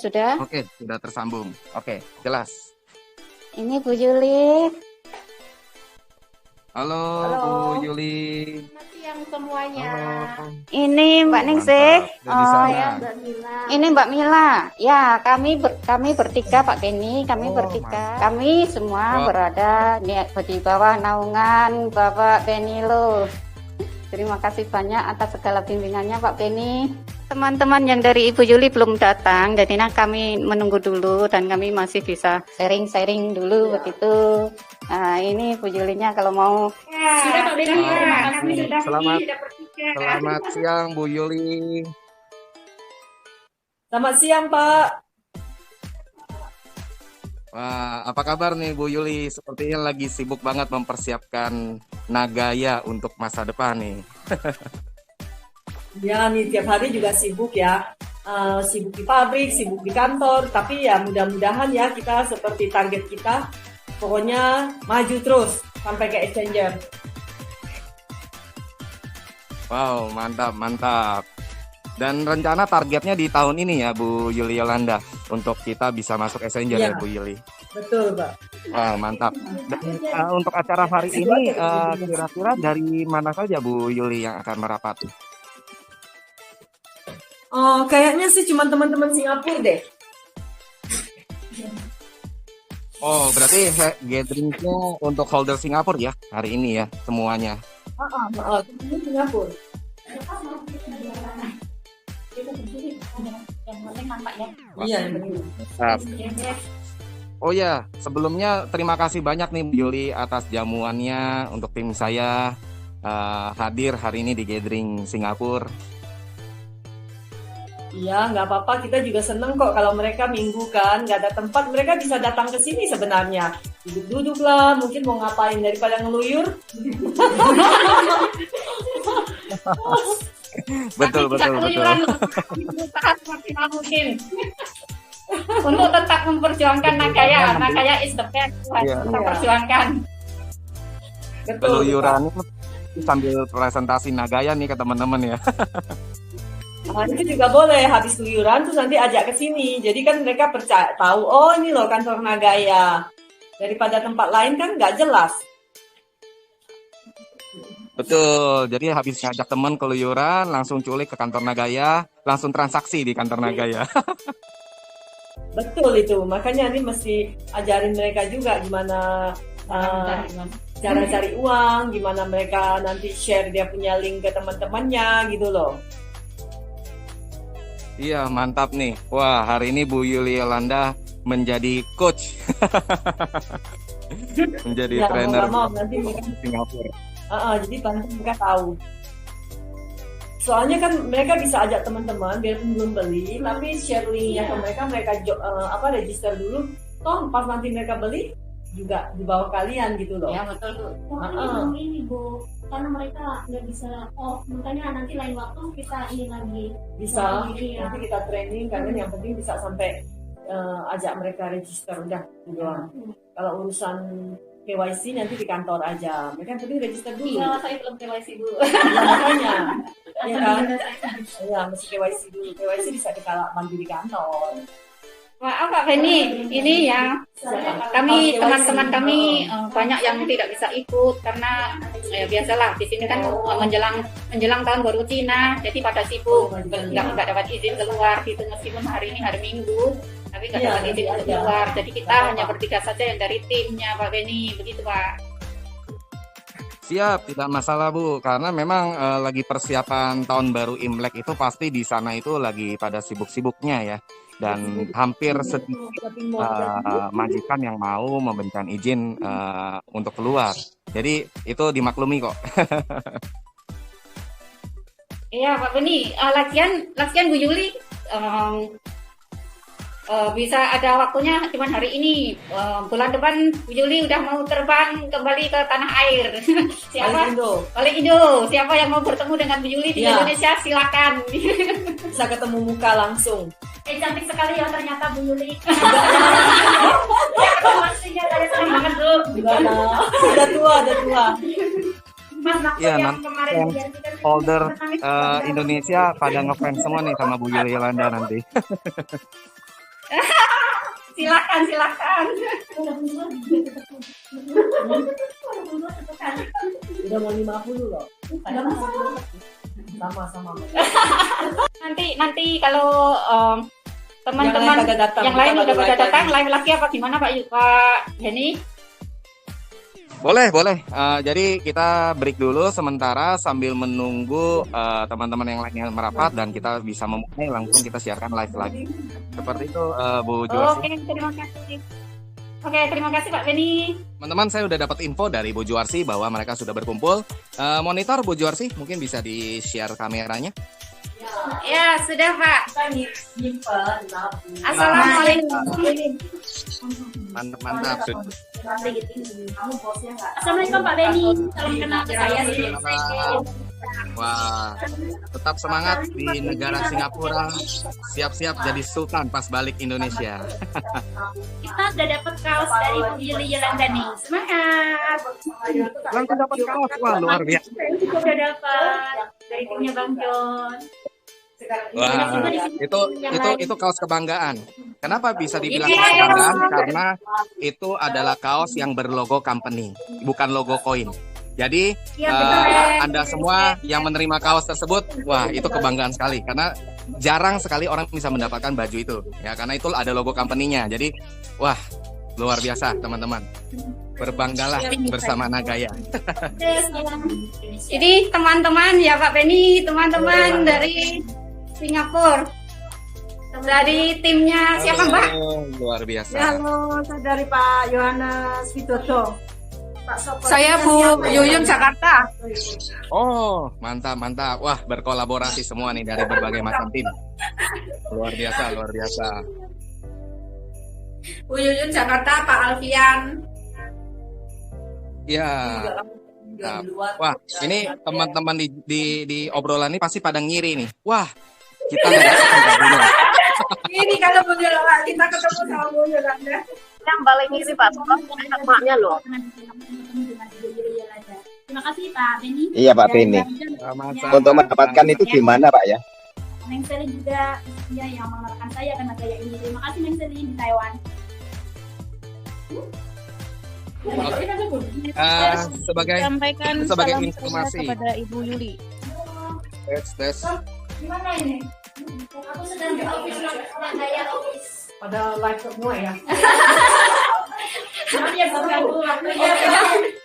sudah? Oke, sudah tersambung. Oke, jelas. Ini Bu Yuli. Halo, Halo. Bu Yuli. Selamat siang semuanya. Halo. Ini Mbak Ningsih. Mantap. Dari sana. Ya, Mbak Mila. Ini Mbak Mila. Ya, kami bertiga Pak Beni, kami Oh, bertiga. mantap. Kami semua Wah. berada di bawah naungan Bapak Beni Lo. Terima kasih banyak atas segala bimbingannya Pak Beni. Teman-teman yang dari Ibu Yuli belum datang, jadi kami menunggu dulu dan kami masih bisa sharing-sharing dulu begitu. Nah, ini Bu Yulinya kalau mau. Sudah Pak Beni, terima kasih sudah Selamat. sudah bertiga. Selamat siang, Bu Yuli. Selamat siang, Pak. Wah, apa kabar nih Bu Yuli? Sepertinya lagi sibuk banget mempersiapkan Nagaya untuk masa depan nih. Ya, nih tiap hari juga sibuk ya. Sibuk di pabrik, sibuk di kantor. Tapi ya mudah-mudahan ya kita seperti target kita. Pokoknya maju terus sampai ke exchanger. Wow, mantap, mantap. Dan rencana targetnya di tahun ini ya Bu Yuli Yolanda untuk kita bisa masuk Exchanger ya Iya. Bu Yuli. Betul, Pak. Wah, mantap. Dan, untuk acara hari ini kira-kira dari mana saja Bu Yuli yang akan merapat? Oh, kayaknya sih cuma teman-teman Singapura deh. Oh, berarti gathering-nya untuk holder Singapura ya hari ini ya semuanya. Teman Singapura. Yang penting nampaknya. Iya, yang penting. Mantap. Oh ya, sebelumnya terima kasih banyak nih Bu Yuli atas jamuannya untuk tim saya hadir hari ini di gathering Singapura. Iya, nggak apa-apa. Kita juga seneng kok kalau mereka minggu kan, nggak ada tempat, mereka bisa datang ke sini sebenarnya. Duduk-duduk lah, mungkin mau ngapain daripada ngeluyur. Betul, betul, betul. Berusaha semaksimal mungkin. Untuk tetap memperjuangkan Nagaya. Nagaya is the best. Iya. Kita perjuangkan. Betul. Keluyuran sambil presentasi Nagaya nih ke teman-teman ya. Nah, itu juga boleh habis keluyuran terus nanti ajak ke sini. Jadi kan mereka percaya tahu, oh ini loh kantor Nagaya. Daripada tempat lain kan nggak jelas. Betul. Jadi habis ngajak teman keluyuran langsung culik ke kantor Nagaya, langsung transaksi di kantor Nagaya. Betul itu. Makanya ini mesti ajarin mereka juga gimana cara cari uang, gimana mereka nanti share dia punya link ke teman-temannya gitu loh. Iya, mantap nih. Wah, hari ini Bu Yuli Yolanda menjadi coach. Menjadi Ya, trainer mau nanti mereka, Singapura. jadi nanti mereka tahu. Soalnya kan mereka bisa ajak teman-teman biarpun belum beli, tapi share linknya ke mereka register dulu. Toh pas nanti mereka beli juga di bawah kalian gitu loh. Ya betul Bu. Ini Bu, karena mereka nggak bisa makanya nanti lain waktu kita ini lagi Bisa Iya. nanti kita training kalian yang penting bisa sampai ajak mereka register udah gitu doang. Kalau urusan KYC nanti di kantor aja, mereka yang penting register dulu. Iya, saya belum KYC Bu. Ya, makanya ya kan ya mesti KYC dulu. KYC bisa kita bantu di kantor. Maaf Pak Beni, ini ya kami teman-teman kami banyak yang tidak bisa ikut karena ya biasalah di sini kan menjelang tahun baru Cina, jadi pada sibuk nggak dapat izin keluar gitu meskipun hari ini hari Minggu, tapi nggak Iya, dapat izin untuk iya. keluar. Jadi kita hanya bertiga saja yang dari timnya Pak Beni, begitu Pak. Siap, tidak masalah Bu, karena memang lagi persiapan tahun baru Imlek itu pasti di sana itu lagi pada sibuk-sibuknya ya. Dan hampir sedikit majikan yang mau memberikan izin untuk keluar. Jadi itu dimaklumi kok. Iya Pak Beni, latihan Bu Yuli bisa ada waktunya cuma hari ini. Bulan depan Bu Yuli udah mau terbang kembali ke tanah air. Siapa? Balik Indo. Siapa yang mau bertemu dengan Bu Yuli di Indonesia silakan. Bisa ketemu muka langsung. Cantik sekali ya ternyata Bu Yuli. Maksudnya dari senang banget Bu. Udah tua. Mas maksud Iya, yang nanti kemarin yang biar kita holder Indonesia pada ngefans semua nih sama Bu Yuli Yolanda nanti. Silakan, silakan. Udah mau 50 loh. Sama-sama. Nanti kalau teman-teman yang lain udah pada datang, live lagi apa gimana Pak Henny? Boleh. Jadi kita break dulu sementara sambil menunggu teman-teman yang lainnya merapat dan kita bisa memulai langsung kita siarkan live lagi. Seperti itu Bu Juarsi. Oke, terima kasih. Oke, terima kasih Pak Benny. Teman-teman, saya udah dapat info dari Bu Juarsi bahwa mereka sudah berkumpul. Monitor Bu Juarsi, mungkin bisa di-share kameranya. Ya, sudah Pak. Nyimpen. Assalamualaikum. Mantap. Kamu bosnya nggak? Assalamualaikum Pak Benny. Salam kenal ke saya sih. Wah, tetap semangat di negara Singapura. Siap-siap jadi sultan pas balik Indonesia. Kita udah dapat kaos dari Bu Yuli Yolanda nih. Semangat. Langsung dapat kaos, wah luar biasa. Kita udah dapat dari timnya Bang John. Wah, itu kaos kebanggaan. Kenapa bisa dibilang kaos kebanggaan? Karena itu adalah kaos yang berlogo company, bukan logo koin. Jadi Anda semua yang menerima kaos tersebut, wah itu kebanggaan sekali karena jarang sekali orang bisa mendapatkan baju itu, ya karena itu ada logo company-nya. Jadi wah luar biasa teman-teman, berbanggalah bersama Nagaya. Ini teman-teman ya Pak Benny, teman-teman dari Singapura. Dari timnya siapa Mbak? Luar biasa. Halo, saya dari Pak Yohanes Widodo. Saya Bu Yuyun Jakarta. Oh, mantap. Wah, berkolaborasi semua nih dari berbagai macam tim. Luar biasa. Bu Yuyun Jakarta, Pak Alfian. Ya. Wah, ini teman-teman di obrolan ini pasti pada ngiri nih. Wah, kita nggak dapat. Ini kalau Bu Yolanda kita ketemu sama Bu Yolanda. Yang paling ngiri Pak, maknya loh. Terima kasih Pak Benny. Iya Pak Benny. Untuk mendapatkan itu gimana Pak ya? Neng Selin juga ya yang mengenalkan saya karena saya ini. Terima kasih Neng Selin di Taiwan. Sebagai informasi kepada Ibu Yuli. tes. Gimana ini? Aku sedang di office Nagaya office. Pada live semua ya. Maaf ya mengganggu waktunya.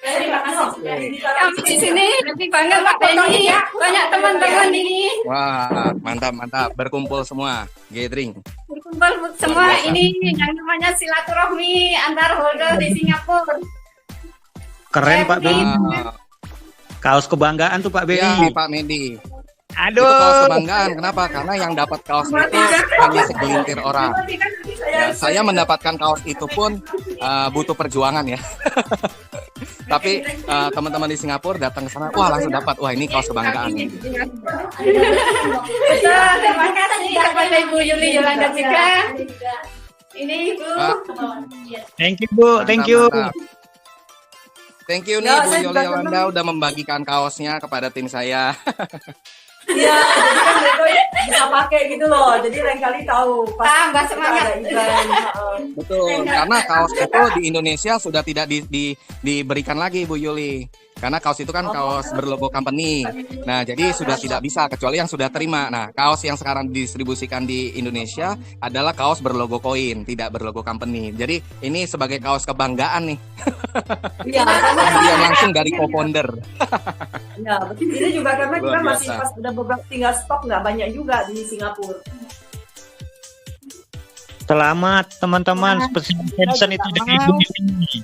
Terima kasih. Kami di sini lebih bangga Pak Benny. Banyak teman-teman ini. Wah, mantap. Berkumpul semua, gathering. Berkumpul semua ini yang namanya silaturahmi antar holder di Singapura. Keren Pak Benny. Kaos kebanggaan tuh Pak Benny. Iya, Pak Medi. Aduh. Itu kaos kebanggaan. Kenapa? Karena yang dapat kaos itu hanya segelintir orang. Ya, saya mendapatkan kaos itu pun butuh perjuangan ya. Tapi teman-teman di Singapura datang ke sana, wah langsung dapat. Wah ini kaos kebanggaan. Terima kasih kepada Ibu Yuli Yolanda juga. Ini Ibu. Thank you Bu, thank you. Mantap. Thank you nih Bu Yuli Yolanda udah membagikan kaosnya kepada tim saya. Iya, jadi kan mereka bisa pakai gitu loh. Jadi lain kali tahu. Tambah semangat. Ada event. Betul, karena kaos itu di Indonesia sudah tidak diberikan lagi Bu Yuli. Karena kaos itu kan kaos berlogo company. Nah, jadi sudah tidak bisa kecuali yang sudah terima. Nah, kaos yang sekarang didistribusikan di Indonesia adalah kaos berlogo koin, tidak berlogo company. Jadi ini sebagai kaos kebanggaan nih. Iya, Pembelian langsung dari co-founder. ya, betul. Ini juga karena kita Luar masih biasa. pas udah beberapa tinggal stok nggak banyak juga di Singapura. Selamat teman-teman, special mention itu dari Ibu Yuli.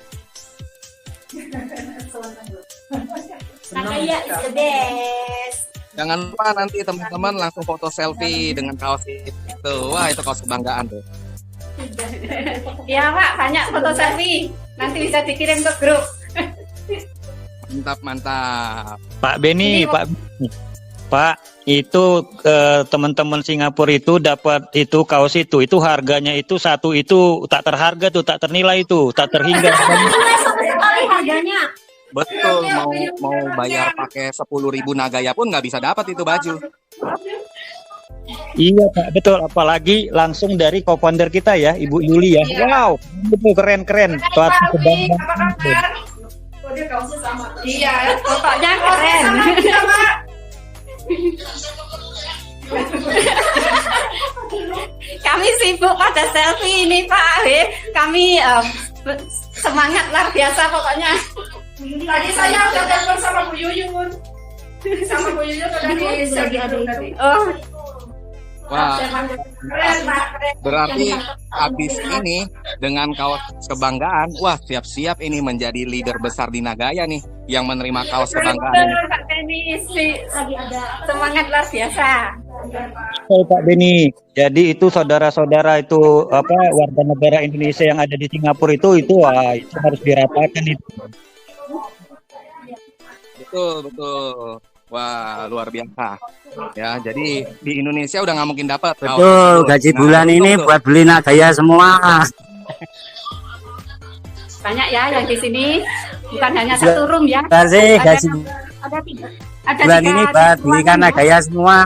Nagaya is the best. Jangan lupa nanti teman-teman langsung foto selfie dengan kaos itu. Wah, itu kaos kebanggaan tuh. Ya Pak, banyak foto selfie. Nanti bisa dikirim ke grup. Mantap. Pak Benny, Pak, itu teman-teman Singapura itu dapat itu kaos itu harganya itu satu itu tak terharga tuh, tak ternilai itu, tak terhingga. Sekali harganya. Betul, mau bayar pakai 10.000 Nagaya pun nggak bisa dapat itu baju. Iya Pak, betul. Apalagi langsung dari co-founder kita ya, Ibu Yuli ya. Iya. Wow, itu keren-keren. Hai, Pak Uli, Kebanggaan. apa kabar? Oh, dia kaosnya sama. Iya, fotonya keren. Iya, Pak. Kami sibuk pada selfie ini Pak. Kami semangat luar biasa pokoknya. Tadi saya udah telepon sama Bu Yuyun. Sama Bu Yuyun udah lagi ada itu. tadi. Oh, Wah, Keren, Pak. Keren. berarti habis ini dengan kaos kebanggaan, wah siap-siap ini menjadi leader besar di Nagaya nih yang menerima kaos kebanggaan ini. betul Pak Beni, Lagi ada semangat luar biasa. Oh, Pak Beni. Jadi itu saudara-saudara itu apa warga negara Indonesia yang ada di Singapura itu wah itu harus diratakan itu. Betul, betul. Wah, luar biasa. Ya, jadi di Indonesia udah nggak mungkin dapat. Betul, gaji bulan ini buat beli Nagaya semua. Banyak ya yang di sini, bukan hanya satu room ya. Terima kasih, gaji Ada tiga. Ada bulan tiga ini buat belikan Nagaya semua.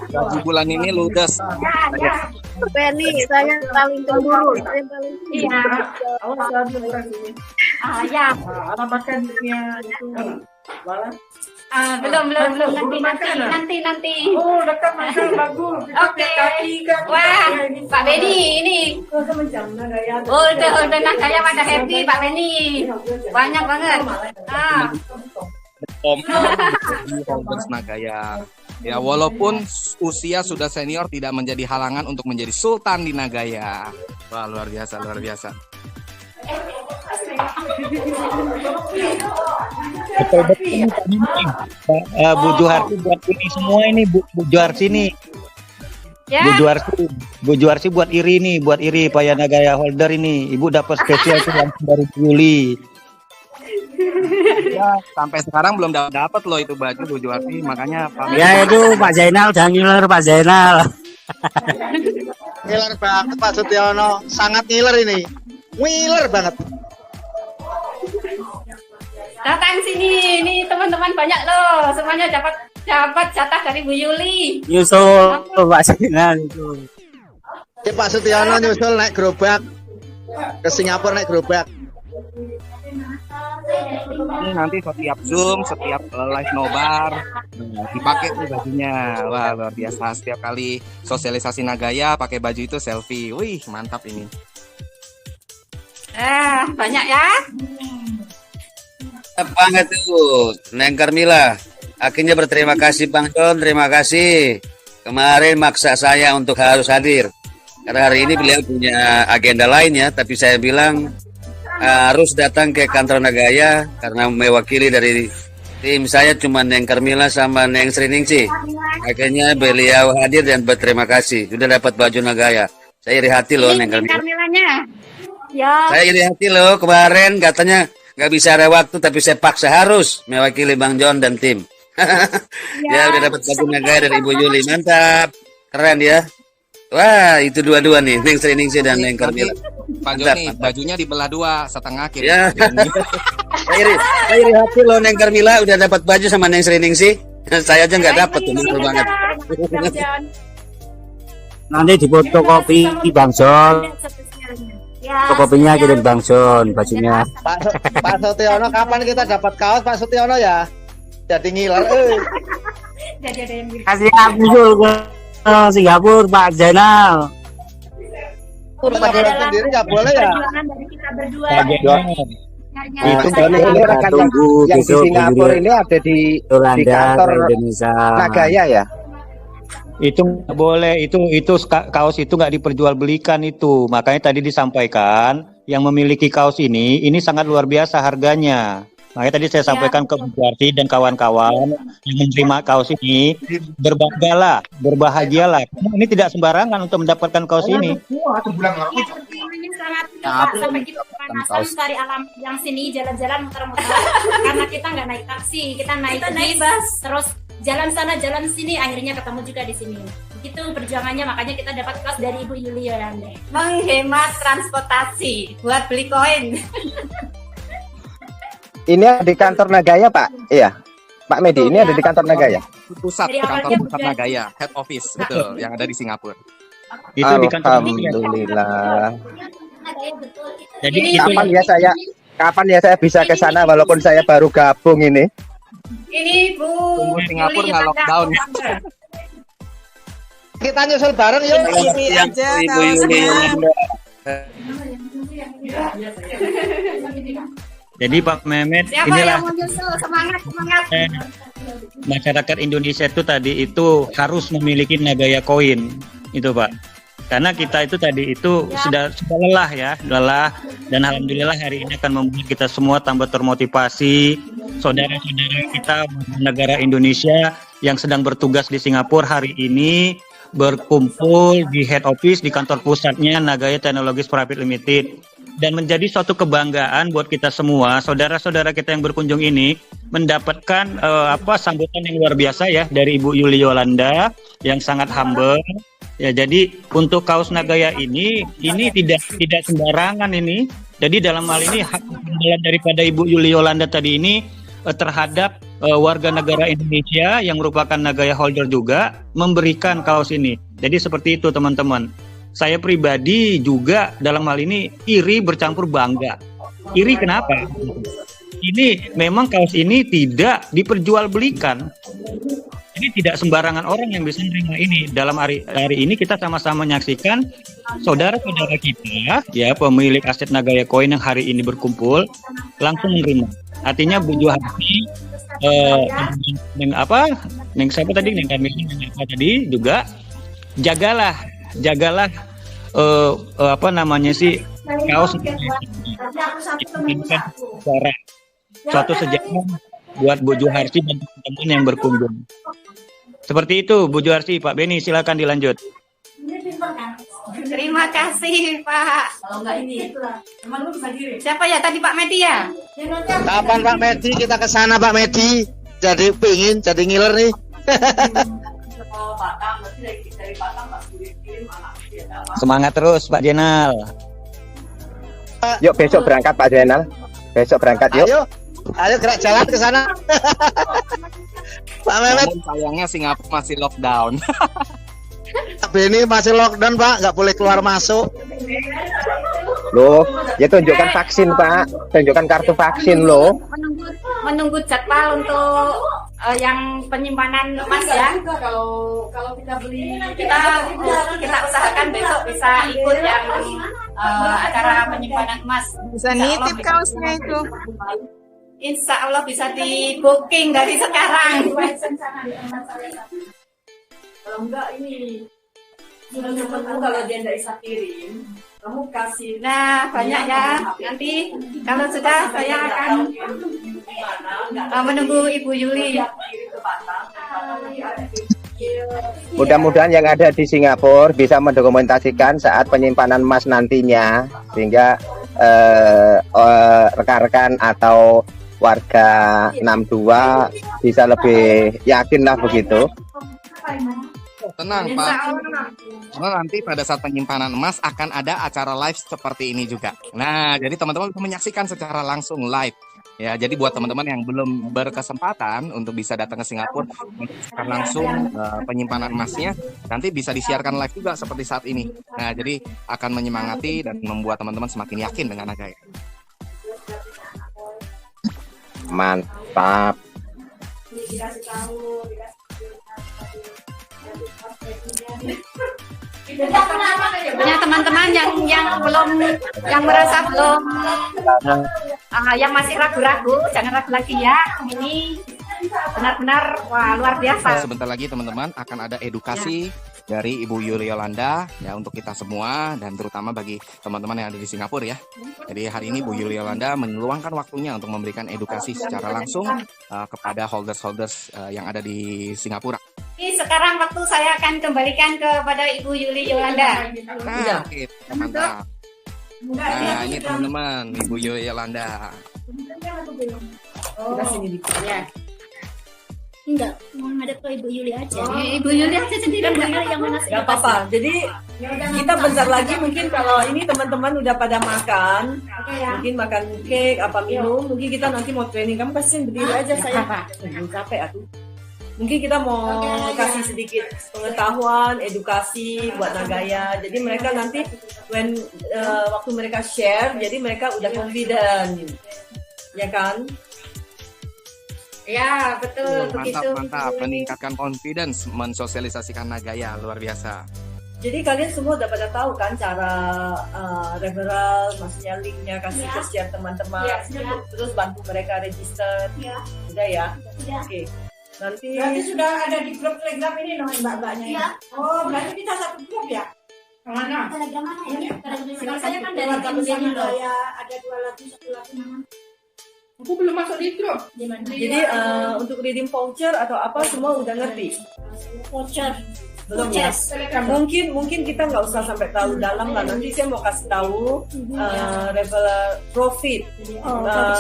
Gaji bulan ini ludes. Ya. Penny, saya paling cemburu. Saya paling Iya. Awas selalu sini. Ya. Alamatkan dunia itu. Malah. Belum. Nanti. Oh, dekat makan bagus. Oke. Kaki kan. Wah, Pak Beni ini. Oh, macam Nagaya. Udah Nagaya pada happy Pak Beni. Banyak banget. Om Holders Nagaya. Ya, walaupun usia sudah senior tidak menjadi halangan untuk menjadi sultan di Nagaya. Wah, luar biasa, luar biasa. Betul ini Pak Beni. Bu Juharsi buat ini semua ini Bu Juharsi nih. Ya. Bu Juharsi buat Iri nih, buat Iri Paya Nagaya holder ini. Ibu dapat spesial itu langsung dari Bu Yuli. Ya, sampai sekarang belum dapat loh itu baju Bu Juwarti, makanya Ya itu Pak Zainal udah ngiler Pak Zainal. Ngiler banget Pak Sutiono, sangat ngiler ini. Ngiler banget. Datang sini, ini teman-teman banyak loh, semuanya dapat jatah dari Bu Yuli. Nyusul Pak Zainal itu. Pak Sutiono nyusul naik gerobak ke Singapura naik gerobak. ini nanti setiap Zoom, setiap live nobar dipakai tuh bajunya. Wah, luar biasa, setiap kali sosialisasi Nagaya pakai baju itu selfie. Wih, mantap ini. Banyak ya. Banget tuh, Neng Carmila. Akhirnya berterima kasih Bang John, terima kasih. Kemarin maksa saya untuk harus hadir. Karena hari ini beliau punya agenda lainnya, tapi saya bilang harus datang ke kantor Nagaya karena mewakili dari tim saya cuma Neng Carmila sama Neng Sriningsih. Akhirnya beliau hadir dan berterima kasih. Sudah dapat baju Nagaya. Saya iri hati loh Neng Carmila. Carmilanya. Ya. Saya iri hati loh, kemarin katanya nggak bisa ada waktu, tapi saya paksa harus mewakili Bang John dan tim. Ya, udah dapat baju Nagaya dari Ibu Yuli, mantap, keren ya. Wah, itu dua-dua nih, Neng Sriningsih dan Neng Carmila. Pak Joni, bajunya dibelah dua, setengah kiri. Ya. Saya iri hati loh Neng Carmila udah dapat baju sama Neng Sriningsih. Saya aja nggak dapat tuh, malu banget. Nanti di fotokopi Bang John. Fotokopinya kirim Bang John bajunya. Pak Sutiono, kapan kita dapat kaos Pak Sutiono ya? Jadi ngiler. Jadi ada yang Kasih nyusul ke Singapura Pak Zainal. Jalan sendiri nggak boleh ya? perjuangan dari kita berdua. Itu Ini rekan tunggu yang di besok Singapura ini ada di Yolanda kantor ke Indonesia. Nagaya ya? Itu nggak boleh, itu kaos itu nggak diperjualbelikan itu. Makanya tadi disampaikan yang memiliki kaos ini sangat luar biasa harganya. Makanya tadi saya sampaikan ke Bu Juwarti dan kawan-kawan yang menerima kaos ini, berbanggalah, berbahagialah. Ini tidak sembarangan untuk mendapatkan kaos ini. Ini sangat sampai kita kepanasan cari alam yang sini jalan-jalan muter-muter karena kita nggak naik taksi, kita naik bus terus jalan sana jalan sini akhirnya ketemu juga di sini. Begitu perjuangannya, makanya kita dapat kelas dari Ibu Yuli Yolanda. Menghemat transportasi buat beli koin. Ini di kantor Nagaya Pak? Iya. Pak Medi ini ada di kantor Nagaya? Pusat, Dari awal kantor dia pusat udah- Nagaya, head office, betul, yang ada di Singapura. Itu di kantor Nagaya. Alhamdulillah. Jadi Ini- itu Kapan ya saya bisa ke sana walaupun saya baru gabung ini? Ini Bu Tunggu Singapura Yuli nggak Yolanda. lockdown. Kita nyusul bareng yuk. Selamat siang, Ibu Yuli Yolanda. Jadi Pak Mehmet, Siapa inilah yang mau nyusul? Semangat, semangat. masyarakat Indonesia itu tadi itu harus memiliki Nagaya Koin itu Pak. Karena kita itu tadi itu sudah lelah ya, lelah, dan alhamdulillah hari ini akan membuat kita semua tambah termotivasi. Saudara-saudara kita negara Indonesia yang sedang bertugas di Singapura hari ini berkumpul di head office di kantor pusatnya Nagaya Technologies Private Limited, dan menjadi suatu kebanggaan buat kita semua, saudara-saudara kita yang berkunjung ini mendapatkan sambutan yang luar biasa ya dari Ibu Yuli Yolanda yang sangat humble. Ya, jadi untuk kaos Nagaya ini tidak sembarangan ini. Jadi dalam hal ini hak daripada Ibu Yuli Yolanda tadi ini terhadap warga negara Indonesia yang merupakan Nagaya holder juga memberikan kaos ini. Jadi seperti itu teman-teman. Saya pribadi juga dalam hal ini iri bercampur bangga. Iri kenapa? Ini memang kaos ini tidak diperjualbelikan. Ini tidak sembarangan orang yang bisa menerima ini. Dalam hari ini kita sama-sama menyaksikan saudara-saudara kita, ya pemilik aset Nagaya Koin yang hari ini berkumpul langsung menerima. Artinya Bu Juharti, Neng siapa tadi, Neng Kamil, tadi juga jagalah kaos ini kan suatu sejarah buat Bu Juharti dan teman-teman yang berkunjung. Seperti itu Bu Juharti. Pak Beni silakan dilanjut. Terima kasih Pak. Kalau enggak ini, teman-teman bisa kirim. Siapa ya tadi Pak Medi ya? Kapan Pak Medi kita ke sana Pak Medi? Jadi ngiler nih. Kalau Batam, berarti dari Batam Pak kirim anak dia. Semangat terus Pak Jenal. Yuk besok berangkat Pak Jenal. Besok berangkat yuk. Ayo gerak jalan ke sana. Pak Mehmet. Namun sayangnya Singapura masih lockdown. Pak Beni masih lockdown Pak, nggak boleh keluar masuk. Loh, ya tunjukkan vaksin Pak, tunjukkan kartu vaksin loh. Menunggu jadwal untuk yang penyimpanan emas ya. Kalau kita beli, Kita usahakan besok bisa ikut yang acara penyimpanan emas. Bisa nitip kaosnya itu. Insya Allah bisa di booking dari sekarang. kalau enggak ini teman-teman kalau dia nggak bisa kirim, kamu kasih. Nah, banyak ya. Nanti kalau sudah saya akan menunggu Ibu Yuli. Mudah-mudahan yang ada di Singapura bisa mendokumentasikan saat penyimpanan emas nantinya, sehingga rekan-rekan atau warga 62 bisa lebih yakin lah begitu. Tenang Pak, karena nanti pada saat penyimpanan emas akan ada acara live seperti ini juga. Nah, jadi teman-teman bisa menyaksikan secara langsung live. Ya, jadi buat teman-teman yang belum berkesempatan untuk bisa datang ke Singapura menyaksikan langsung penyimpanan emasnya, nanti bisa disiarkan live juga seperti saat ini. Nah, jadi akan menyemangati dan membuat teman-teman semakin yakin dengan Nagaya. Mantap. Punya teman-teman yang belum, yang merasa belum, yang masih ragu-ragu, jangan ragu lagi ya. Ini benar-benar wah luar biasa. Sebentar lagi teman-teman akan ada edukasi dari Ibu Yuli Yolanda ya untuk kita semua dan terutama bagi teman-teman yang ada di Singapura ya. Jadi hari ini Bu Yuli Yolanda meluangkan waktunya untuk memberikan edukasi secara langsung kepada holders-holders yang ada di Singapura. Ini sekarang waktu saya akan kembalikan kepada Ibu Yuli Yolanda. Nah, oke, mantap. Nah, ini teman-teman Ibu Yuli Yolanda. Kita sini dikit. Ya. Enggak, mau ngadep ke Ibu Yuli aja. Ibu Yuli aja sendiri. Kan Ibu Yuli yang mana Gak apa-apa. Jadi kita bentar lagi mungkin kalau ini teman-teman udah pada makan, mungkin makan cake, apa minum, mungkin kita nanti mau training. Kamu kasih berdiri aja saya. Capek aku. Mungkin kita mau kasih sedikit pengetahuan, edukasi buat Nagaya. Jadi mereka nanti waktu mereka share, jadi mereka udah confident, ya kan? Ya, betul. Begitu. Mantap. Meningkatkan confidence, mensosialisasikan Nagaya, luar biasa. Jadi kalian semua udah pada tahu kan cara referral, maksudnya linknya kasih ke share teman-teman, terus bantu mereka register, udah ya? Oke. Nanti sudah ada di grup Telegram ini loh mbak-mbaknya. Iya. Oh, berarti kita satu grup ya? Mana? Telegram mana ya? Telegram saya kan dari WhatsApp tim sini loh. ada 2 lagi, 1 lagi nama. Aku belum masuk di grup. Jadi untuk redeem voucher atau apa semua udah ngerti? Voucher. Belum ya? Mungkin kita nggak usah sampai tahu dalam lah. Nanti saya mau kasih tahu referral profit,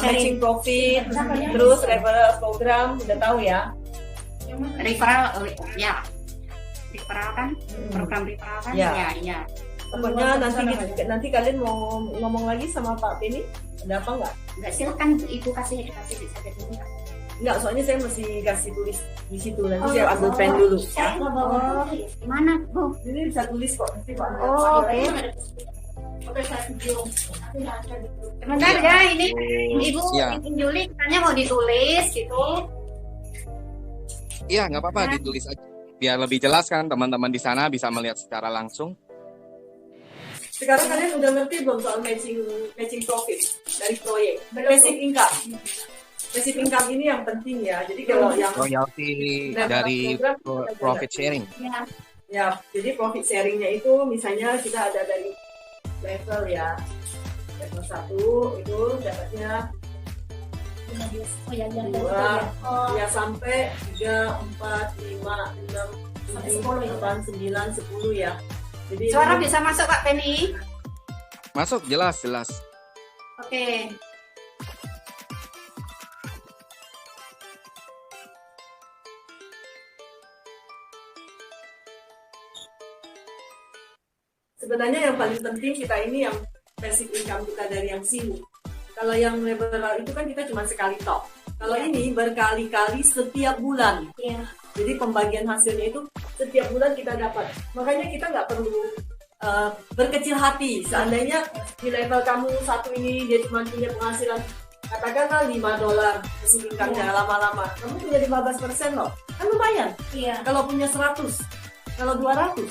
matching profit, terus referral program udah tahu ya? Referral, ya. Referral kan? Program referral kan? Ya. Pokoknya nanti kalian mau ngomong lagi sama Pak Penny, ada apa nggak? Enggak, silakan Ibu kasih edukasi saja dulu. Enggak, soalnya saya mesti kasih tulis di situ. Nanti saya ambil pen dulu. Gimana, Bu? Ini bisa tulis kok. Nanti Pak. Oh, oke. Sebentar ya, ini Ibu Juli katanya mau ditulis gitu. Iya, nggak apa-apa, ditulis aja. Biar lebih jelas kan teman-teman di sana bisa melihat secara langsung. Sekarang kalian udah ngerti belum soal matching profit dari proyek? Basic income. Basic income ini yang penting ya. Jadi kalau yang royalty dari profit sharing. Ya, jadi profit sharingnya itu misalnya kita ada dari level ya. Level 1 itu dapatnya 2 ya sampai 3, 4, 5, 6, 7, 8, 9, 10 ya. Jadi suara bisa masuk Pak Penny? Masuk, jelas. Oke. Sebenarnya yang paling penting kita ini yang basic income kita dari yang sini. Kalau yang referral itu kan kita cuma sekali top. Kalau ini berkali-kali setiap bulan. Jadi pembagian hasilnya itu setiap bulan kita dapat. Makanya kita nggak perlu berkecil hati. Seandainya di level kamu satu ini dia cuma punya penghasilan katakanlah $5 basic income-nya lama-lama. Kamu punya 15% loh. Kan lumayan. Kalau punya 100, kalau 200.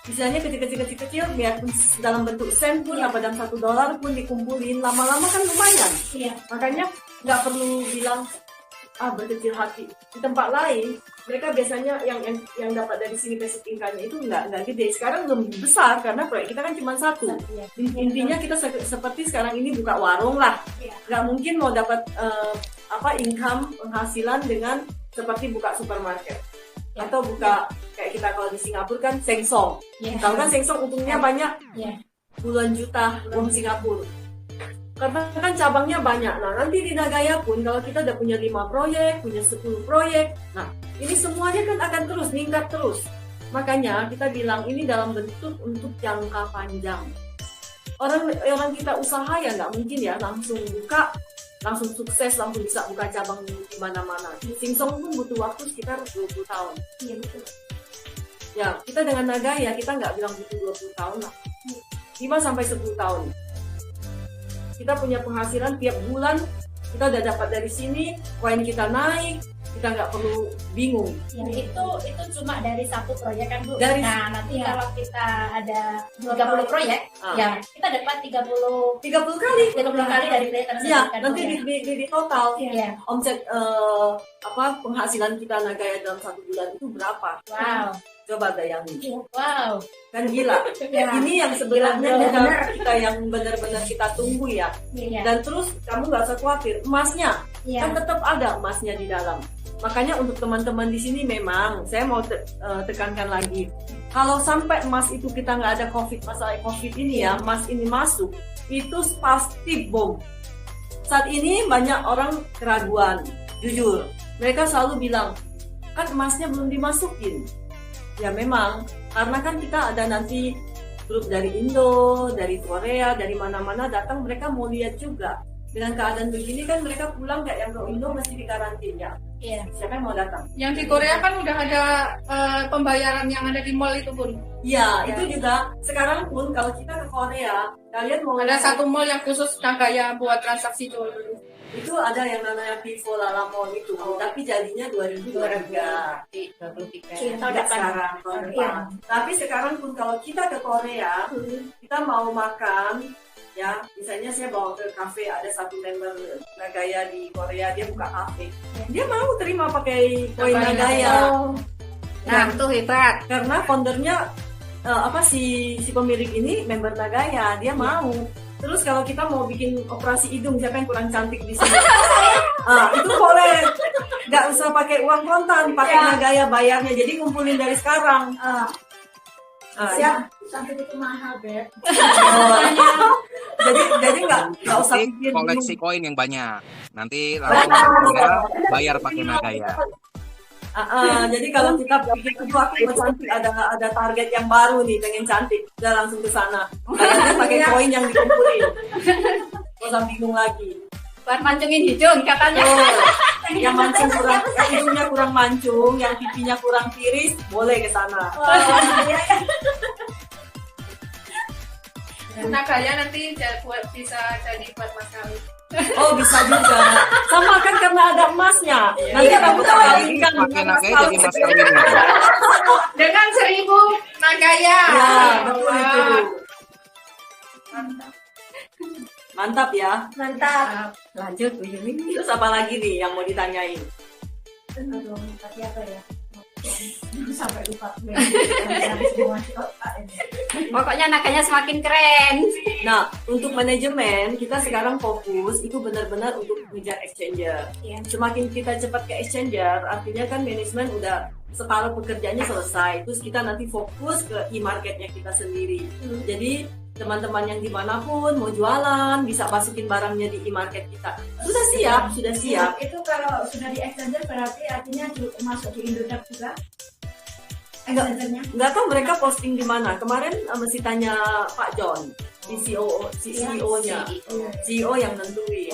Misalnya kecil-kecil biarpun dalam bentuk sen pun apa dalam $1 pun dikumpulin lama-lama kan lumayan. Makanya nggak perlu bilang berkecil hati. Di tempat lain mereka biasanya yang dapat dari sini basic income-nya itu nggak gede. Sekarang belum besar karena proyek kita kan cuma satu. Intinya kita seperti sekarang ini buka warung lah. Nggak mungkin mau dapat income penghasilan dengan seperti buka supermarket atau buka kayak kita kalau di Singapura kan Sengsong. Tahu kan Sengsong untungnya banyak, puluhan juta uang Singapura. Karena kan cabangnya banyak. Nah nanti di Nagaya pun kalau kita udah punya 5 proyek, punya 10 proyek, nah ini semuanya kan akan terus meningkat terus. Makanya kita bilang ini dalam bentuk untuk jangka panjang. Orang kita usaha ya nggak mungkin ya langsung buka, langsung sukses, langsung bisa buka cabang di mana-mana. Sengsong pun butuh waktu sekitar 20 tahun. Ya, kita dengan Nagaya kita nggak bilang butuh 20 tahun lah. 5-10 tahun. Kita punya penghasilan tiap bulan, kita udah dapat dari sini, koin kita naik, kita nggak perlu bingung. Itu cuma dari satu proyek kan Bu? Nah nanti kalau kita ada 30 proyek, ya kita dapat 30 kali dari proyek tersebut. Iya, nanti di total omset penghasilan kita Nagaya dalam 1 bulan itu berapa? Wow. Coba bayangin. Wow. Kan gila. Ini yang sebenarnya kita yang benar-benar kita tunggu ya. Dan terus kamu nggak usah khawatir, emasnya kan tetap ada emasnya di dalam. Makanya untuk teman-teman di sini memang saya mau tekankan lagi. Kalau sampai emas itu kita nggak ada masalah COVID ini ya, emas ini masuk, itu pasti bom. Saat ini banyak orang keraguan, jujur. Mereka selalu bilang, kan emasnya belum dimasukin. Ya memang, karena kan kita ada nanti grup dari Indo, dari Korea, dari mana-mana datang, mereka mau lihat juga. Dengan keadaan begini kan mereka pulang nggak, yang ke Indo mesti dikarantina. Iya. Siapa yang mau datang? Yang di Korea kan udah ada pembayaran yang ada di mall itu pun. Iya, itu juga. Sekarang pun kalau kita ke Korea, kalian mau Ada satu mall yang khusus Nagaya buat transaksi jual beli. itu ada yang namanya Vivo Lala Mall itu, tapi jadinya 2023. Kita Udah sekarang tahun depan. Tapi sekarang pun kalau kita ke Korea, kita mau makan, ya misalnya saya bawa ke kafe, ada satu member Nagaya di Korea, dia buka kafe, dia mau terima pakai koin Nagaya. Nah, itu hebat. Karena foundernya si pemilik ini member Nagaya, dia mau. Terus kalau kita mau bikin operasi hidung, siapa yang kurang cantik di sini? Itu boleh. Nggak usah pakai uang kontan, pakai Nagaya bayarnya. Jadi ngumpulin dari sekarang. Siap, cantik itu mahal, Beb. Jadi nggak usah pikir koleksi koin yang banyak. Nanti langsung bayar pakai Nagaya. Jadi kalau kita bikin itu aku mau cantik, ada target yang baru nih, pengen cantik, udah langsung ke sana. Bayarnya pakai koin yang dikumpulin. Gak usah bingung lagi. Buat mancungin hidung katanya. Yang mancung kurang, yang hidungnya kurang mancung, yang pipinya kurang tiris, boleh ke sana. Nagaya nanti bisa jadi buat Mas Kawin. Oh bisa juga. Sama kan karena ada emasnya. Nanti kamu kawinkan Pakai Nagaya jadi mas kawin. Dengan 1000 Nagaya. Ya, betul itu. Mantap ya. Mantap. Lanjut Bu Yumi. Terus apa lagi nih yang mau ditanyain? Tadi apa ya? Sampai lupa. Pokoknya Nagaya semakin keren. Nah, untuk manajemen kita sekarang fokus itu benar-benar untuk mengejar exchanger. Semakin kita cepat ke exchanger, artinya kan manajemen udah separuh pekerjaannya selesai. Terus kita nanti fokus ke e-marketnya kita sendiri. Jadi teman-teman yang dimanapun mau jualan bisa masukin barangnya di e-market kita. Sudah siap. Itu kalau sudah di exchanger berarti artinya masuk di Indodax juga. Enggak tahu mereka posting di mana. Kemarin mesti tanya Pak John, CEO-nya, CEO yang nentuin.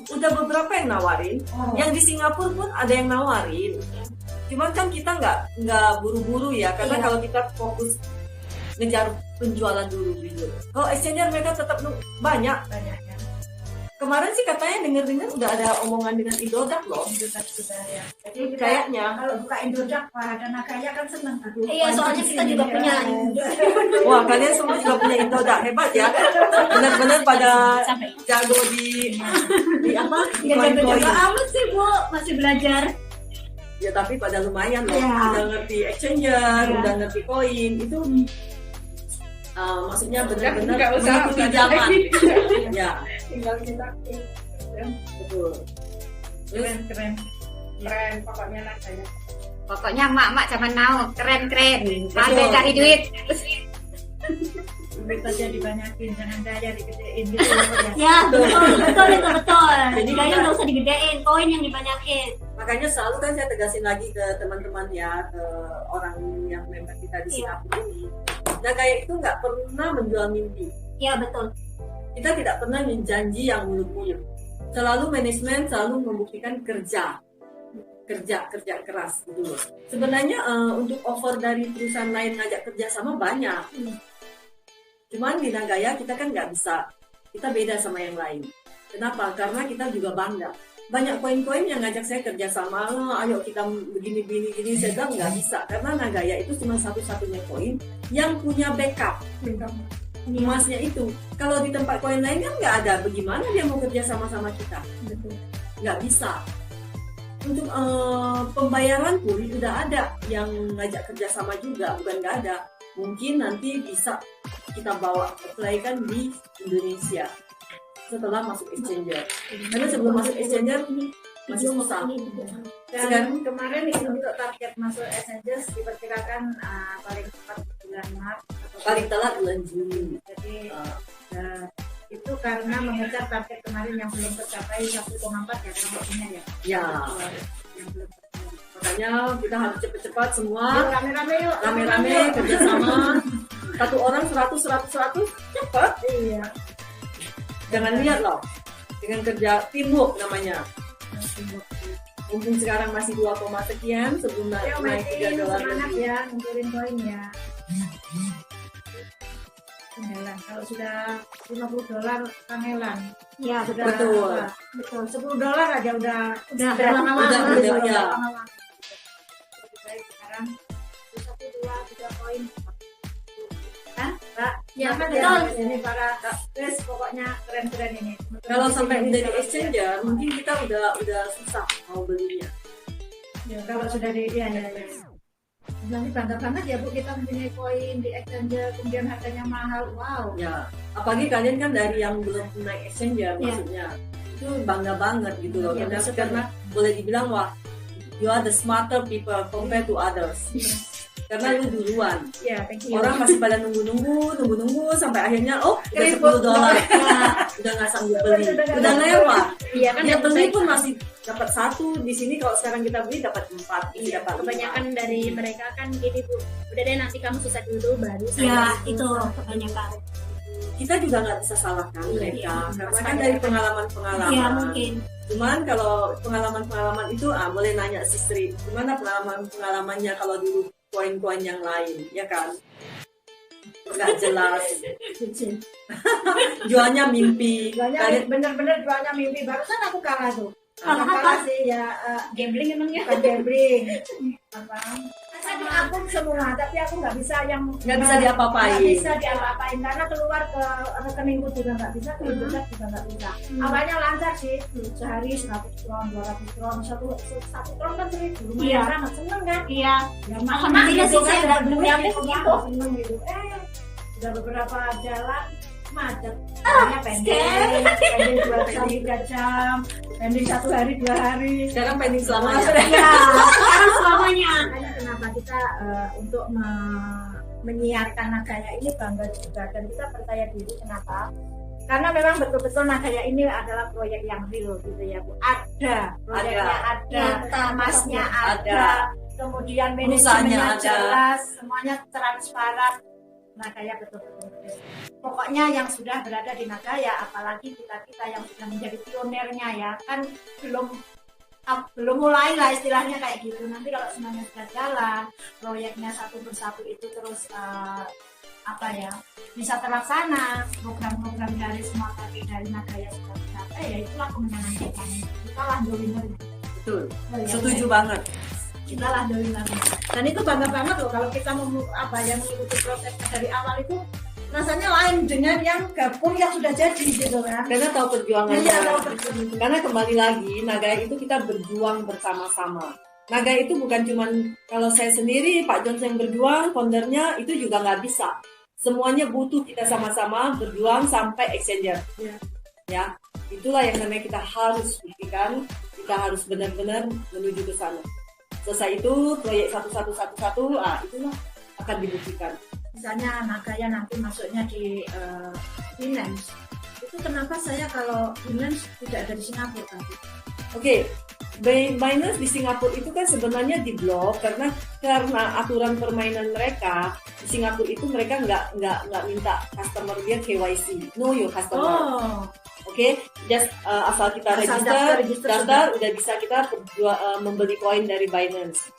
Udah beberapa yang nawarin. Yang di Singapura pun ada yang nawarin. Cuman kan kita nggak buru-buru ya, karena kalau kita fokus ngejar penjualan dulu gitu. Kalau exchanger mereka tetap banyak. Kemarin sih katanya dengar udah ada omongan dengan Indodax loh. Indodax juga ya. Jadi kayaknya kalau buka Indodax ada Nagaya kan seneng. Iya, soalnya kita juga punya. Wah, kalian semua juga punya Indodax, hebat ya. Benar-benar pada jago di apa? Di koin-koin. Amat sih Bu, masih belajar. Ya tapi pada lumayan loh. Udah ngerti exchanger, udah ngerti koin itu. Maksudnya benar-benar mengikuti zaman. Ya. Tinggal kita. Betul. Keren pokoknya Nagaya. Pokoknya mak zaman now keren. Ada cari duit. Duit aja dibanyakin, jangan gaya digedein gitu ya. Betul. Jadi gaya nggak usah digedein, koin yang dibanyakin. Makanya selalu kan saya tegasin lagi ke teman-teman ya, ke orang yang member kita di Singapura ini. Nagaya itu nggak pernah menjual mimpi. Iya betul. Kita tidak pernah menjanji yang muluk-muluk. Selalu manajemen selalu membuktikan kerja keras gitu loh. Sebenarnya untuk offer dari perusahaan lain ngajak kerja sama banyak. Cuman di Nagaya kita kan nggak bisa, kita beda sama yang lain. Kenapa? Karena kita juga bangga. Banyak koin-koin yang ngajak saya kerja sama, ayo kita begini, saya bilang nggak bisa. Karena Nagaya itu cuma satu-satunya koin yang punya backup. Emasnya itu. Kalau di tempat koin lain kan nggak ada, bagaimana dia mau kerja sama-sama kita? Nggak bisa. Untuk pembayaran pun udah ada yang ngajak kerja sama juga, bukan nggak ada. Mungkin nanti bisa kita bawa apply-kan di Indonesia setelah masuk exchanger. Karena sebelum masuk exchanger masih susah. Dan kemarin untuk target masuk exchanger diperkirakan paling cepat bulan Maret atau paling telat bulan Juni. Jadi itu karena mengejar target kemarin yang belum tercapai 1,4 ya, kalau ya. Ya. Yang belum tercapai. Makanya kita harus cepat-cepat semua, Rame-rame yuk. rame-rame kerjasama. Satu orang 100 cepat. Iya. Jangan lihat loh, dengan kerja teamwork namanya. Mumpung sekarang masih 2, sekian sebelum naik $3 semangat lagi. ya, ngumpulin koin ya. Kangelan. Kalau sudah $50 kangelan. Ya, sudah. Betul. Betul. $10 aja udah Udah, ya. Lebih baik sekarang 1, 2, 3 koin. Kan, Kak? Ya, betul. Ini para guys, pokoknya keren-keren ini. Kalau sampai menjadi exchanger, mungkin kita udah susah mau belinya. Ya, kalau sudah di ya. Nanti bangga banget ya Bu, kita mempunyai koin di exchanger, kemudian harganya mahal. Wow. Ya, apalagi kalian kan dari yang belum naik exchanger, maksudnya itu bangga banget gitu loh. Ya, Karena boleh dibilang wah, you are the smarter people compared to others. Karena lu duluan. Ya, thank you. Orang masih pada nunggu sampai akhirnya udah $10. Udah nggak sanggup beli. Udah lewat. Iya kan, Dia beli pun masih dapat 1 di sini, kalau sekarang kita beli dapat 4. Iya, dapat kebanyakan dari mereka kan gini Bu, udah deh nanti kamu sukses dulu baru saya. Ya, itu kebanyakan. Kita juga nggak bisa salahkan mereka, karena kan Pasti dari ada. pengalaman-pengalaman. Ya, mungkin. Cuman kalau pengalaman-pengalaman itu boleh nanya si Sri, gimana pengalaman-pengalamannya kalau dulu koin-koin yang lain, ya kan? Nggak jelas. Jualnya mimpi. Jualnya bener-bener jualnya mimpi. Barusan aku kalah tuh. Kalah sih ya. Gambling emangnya? Bukan gambling. Apa? Saya di akun semua, tapi aku nggak bisa Nggak bisa diapa-apain. Nggak bisa diapa-apain karena keluar ke rekeningku juga nggak bisa, ke Indosat juga nggak bisa. Awalnya lancar sih, sehari 100 kron, 200 kron, satu kron kan 1.000. Lumayan banget, seneng kan? Iya. Ya, Alhamdulillah sih saya udah belum nyampe gitu. Seneng gitu. Udah beberapa jalan macet. Pending 2 jam, pending 1 hari 2 hari. Sekarang pending selamanya. Ya, Sekarang selamanya. makanya kenapa kita untuk menyiarkan Nagaya ini bangga juga, dan kita percaya diri. Kenapa? Karena memang betul-betul Nagaya ini adalah proyek yang real gitu ya Bu. Ada proyeknya, ada masnya ada, kemudian Perusahaannya manajemennya ada. jelas, semuanya transparan. Nagaya betul-betul real. Pokoknya yang sudah berada di Nagaya, apalagi kita yang sudah menjadi pionernya ya, kan belum mulai lah istilahnya kayak gitu. Nanti kalau semuanya sudah jalan, proyeknya satu persatu itu terus bisa terlaksana, program-program dari semua kaki dari Nagaya sudah tercapai, ya itulah kemenangan kita. Kita lah the winner. Betul. Setuju banget. Kita lah the winner. Dan itu bangga banget loh kalau kita yang mengikuti prosesnya dari awal itu, rasanya lain dengan yang gabung yang sudah jadi gitu kan. Karena tahu perjuangannya. Iya, tahu perjuangan. Karena kembali lagi, Nagaya itu kita berjuang bersama-sama. Nagaya itu bukan cuman kalau saya sendiri, Pak Jones yang berjuang, foundernya itu juga nggak bisa. Semuanya butuh kita sama-sama berjuang sampai exchanger. Ya, itulah yang namanya kita harus buktikan. Kita harus benar-benar menuju ke sana. Selesai itu proyek 1111, itulah akan dibuktikan. Misalnya Nagaya nanti masuknya di Binance, itu kenapa saya kalau Binance tidak ada di Singapura tadi? Oke, Binance di Singapura itu kan sebenarnya diblok karena aturan permainan mereka di Singapura itu mereka nggak minta customer dia KYC, know your customer. Oke, just asal kita register, daftar, udah bisa kita membeli koin dari Binance.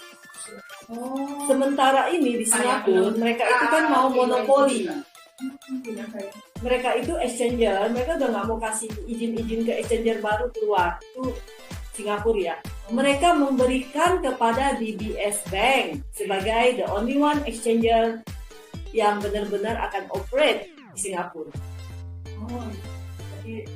Sementara ini di Singapura mereka itu kan mau monopoli. Mereka itu exchanger, mereka udah nggak mau kasih izin ke exchanger baru keluar. Itu Singapura ya. Mereka memberikan kepada DBS Bank sebagai the only one exchanger yang benar-benar akan operate di Singapura. Jadi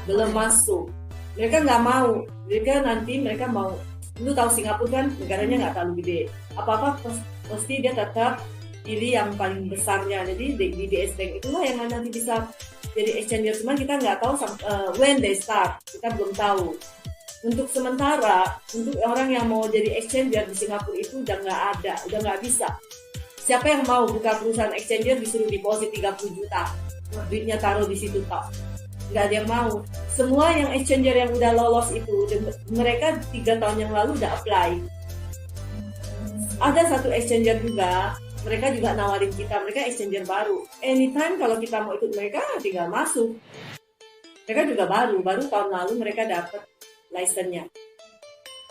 belum masuk. Mereka nggak mau. Mereka mau. Lu tahu Singapura kan negaranya nggak terlalu gede. Apa-apa pasti dia tetap pilih yang paling besarnya. Jadi DBS Bank itulah yang nanti bisa jadi exchanger. Cuman kita nggak tahu when they start. Kita belum tahu. Untuk sementara, untuk orang yang mau jadi exchanger di Singapura itu udah nggak ada, udah nggak bisa. Siapa yang mau buka perusahaan exchanger disuruh deposit 30 juta, duitnya taruh di situ Pak. nggak ada yang mau. Semua yang exchanger yang udah lolos itu, mereka 3 tahun yang lalu udah apply. Ada satu exchanger juga, mereka juga nawarin kita, mereka exchanger baru. Anytime kalau kita mau ikut mereka, tinggal masuk. Mereka juga baru tahun lalu mereka dapat license-nya.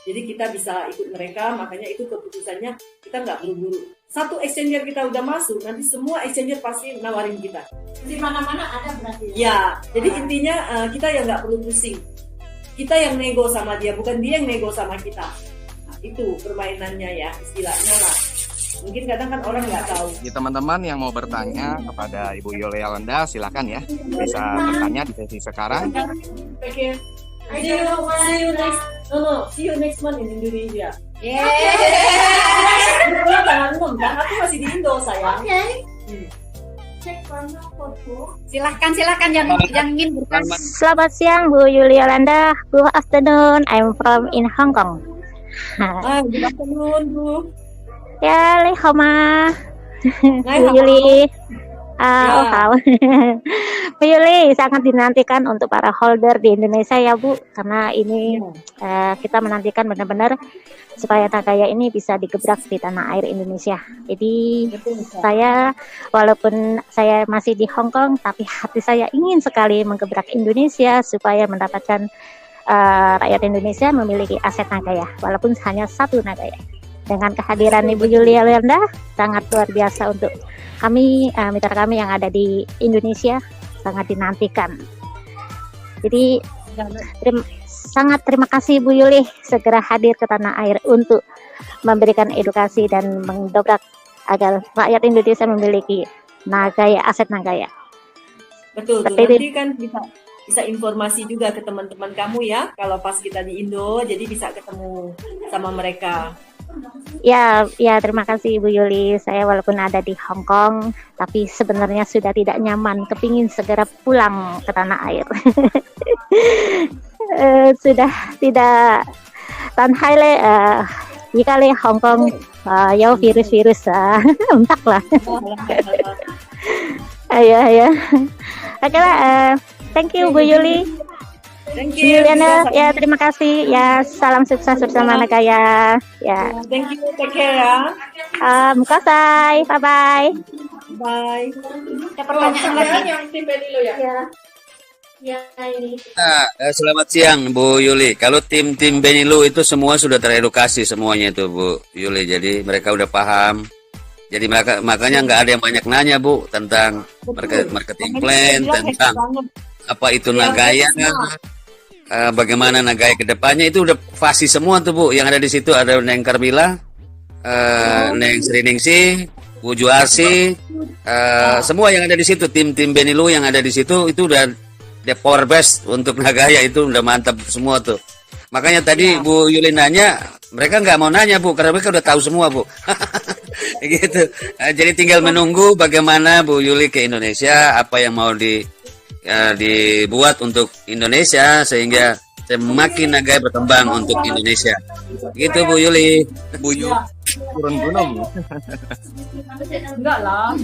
Jadi kita bisa ikut mereka, makanya itu keputusannya kita nggak buru-buru. Satu exchanger kita udah masuk, nanti semua exchanger pasti nawarin kita. Di mana-mana ada berarti. Ya, jadi intinya kita yang nggak perlu pusing. Kita yang nego sama dia, bukan dia yang nego sama kita. Nah, itu permainannya ya, istilahnya lah. Mungkin kadang kan orang nggak tahu. Di teman-teman yang mau bertanya kepada Ibu Yulialanda, silakan ya, bisa bertanya di sesi sekarang. See you next month in Indonesia. Jangan ngomong kan, aku masih di Indo sayang. Silakan yang ingin bertanya. Selamat siang Bu Yulialanda. Good afternoon. I'm from in Hong Kong. Good afternoon Bu. Ya, Li Homa. Bu Yuli. Bu Yuli, sangat dinantikan untuk para holder di Indonesia ya Bu, karena ini kita menantikan benar-benar supaya Nagaya ini bisa digebrak di tanah air Indonesia. Jadi saya, walaupun saya masih di Hong Kong, tapi hati saya ingin sekali menggebrak Indonesia supaya mendapatkan rakyat Indonesia memiliki aset Nagaya, walaupun hanya satu Nagaya. Dengan kehadiran Ibu Yulialanda sangat luar biasa untuk kami, mitra kami yang ada di Indonesia, sangat dinantikan. Jadi sangat terima kasih Bu Yuli segera hadir ke tanah air untuk memberikan edukasi dan mendobrak agar rakyat Indonesia memiliki Nagaya, aset Nagaya. Betul, nanti kan bisa informasi juga ke teman-teman kamu ya, kalau pas kita di Indo, jadi bisa ketemu sama mereka. Ya, terima kasih Ibu Yuli. Saya walaupun ada di Hong Kong, tapi sebenarnya sudah tidak nyaman, kepingin segera pulang ke tanah air. Sudah tidak tan hai le jika le Hong Kong ya virus entah lah. Ya. Oke lah, thank you Bu Yuli. Thank you. Juliana, ya terima kasih. Ya, salam sukses bersama Nagaya. Ya. Thank you. Take care ya. Mukasai. Bye-bye. Bye. Ada pertanyaan lagi yang tim Benilo ya? Ya, ini. Selamat siang Bu Yuli. Kalau tim Benilo itu semua sudah teredukasi semuanya itu Bu Yuli. Jadi mereka udah paham. Jadi makanya nggak ada yang banyak nanya Bu tentang marketing plan, tentang apa itu Nagaya, bagaimana Nagaya kedepannya itu udah pasti semua tuh Bu. Yang ada di situ ada Neng Carmila, Neng Sriningsi, Bu Juarsi, semua yang ada di situ, tim Benilo yang ada di situ itu udah the power best untuk Nagaya, itu udah mantap semua tuh. Makanya tadi Bu Yuli nanya, mereka nggak mau nanya Bu, karena mereka udah tahu semua Bu. Gitu. Jadi tinggal menunggu bagaimana Bu Yuli ke Indonesia, apa yang mau dibuat untuk Indonesia sehingga semakin Nagaya berkembang untuk Indonesia. Gitu Bu Yuli. Bu Yuli turun gunung. Enggak lah.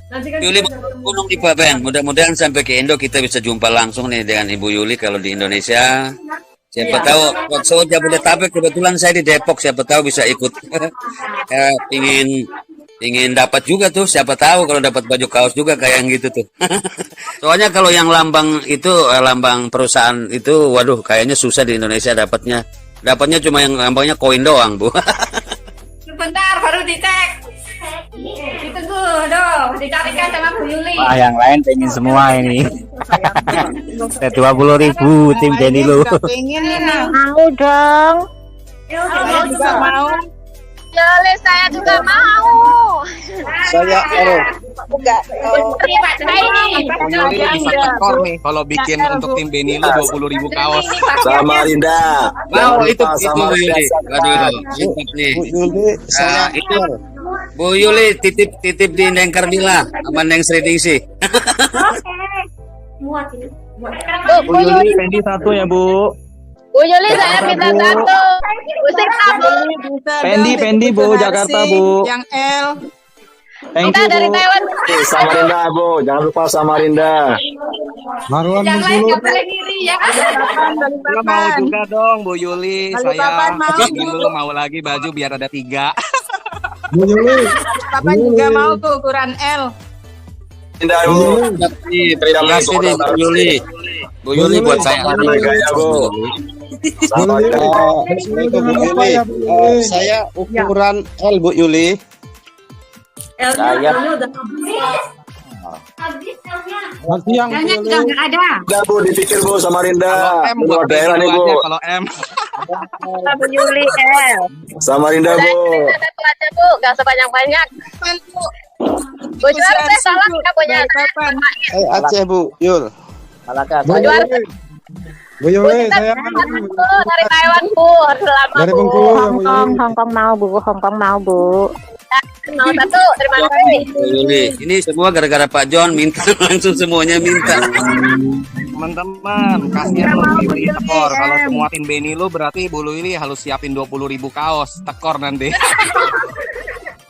Nanti kan Yuli gunung di Pak Ben. Mudah-mudahan sampai ke Indo kita bisa jumpa langsung nih dengan Ibu Yuli kalau di Indonesia. Siapa tahu waktu Jabodetabek, kebetulan saya di Depok, siapa tahu bisa ikut. Ingin dapat juga tuh, siapa tahu kalau dapat baju kaos juga kayak yang gitu tuh. Soalnya kalau yang lambang itu, lambang perusahaan itu, waduh kayaknya susah di Indonesia dapatnya. Dapatnya cuma yang lambangnya koin doang Bu. Sebentar baru dicek. Ditunggu dong, dicarikan sama Bu Yuli. Wah, yang lain pengen semua ini. 20.000 tim Benilo. Mau dong. Saya juga mau. Boleh, saya juga mau. Saya Enggak. Yuli bisa tekor nih kalau bikin untuk tim Benilo 20.000 kaos. Samarinda. Wow, itu Bu Yuli. Waduh, mantap nih. Itu Bu Yuli titip di Neng Carmila sama Neng Sriningsi. Muat ini. Bu Yuli, Pendi satu ya Bu. Bu Yuli, saya minta satu. Musik Bu. Pendi Bu, Jakarta Bu. Yang L. Thank Kita you dari Bu. Taiwan. Samarinda Bu, jangan lupa Samarinda. Marwan Yang lain Bengkulu. nggak boleh ngiri ya. Saya mau juga dong Bu Yuli. Balikpapan Saya mau. dulu mau lagi baju biar ada 3. Bu Yuli. Bapak juga mau tuh ukuran L. Indah Bu. Terima kasih nih Bu Yuli. Bu Yuli buat saya ada gaya Bu. Assalamualaikum Bu Yuli. Saya ukuran L Bu Yuli. L-nya udah habis. Selamat siang Bu Kayaknya Yuli. sudah nggak ada. Udah Bu, dipikir Bu sama Rinda. Kalau M buat daerah nih Bu. aja kalau M. Bu Yuli L. Sama Rinda Bu. Satu aja Bu, gak sebanyak-banyak. Bu Juara saya salah nggak punya. Aceh Bu Yul. Malaka. Bu Yuli. Bu Yuli, saya Dari Taiwan Bu, selamat dari Bu. Bengkulu ya Bu Hongkong, Yuli. Hongkong mau Bu, Hongkong mau Bu. Mau satu, terima kasih. Bu Yuli, ini semua gara-gara Pak John minta langsung semuanya minta. Teman-teman, kasihan Bu Yuli tekor. Kalau semua tim Beni lu berarti Bu Yuli harus siapin 20.000 kaos tekor nanti.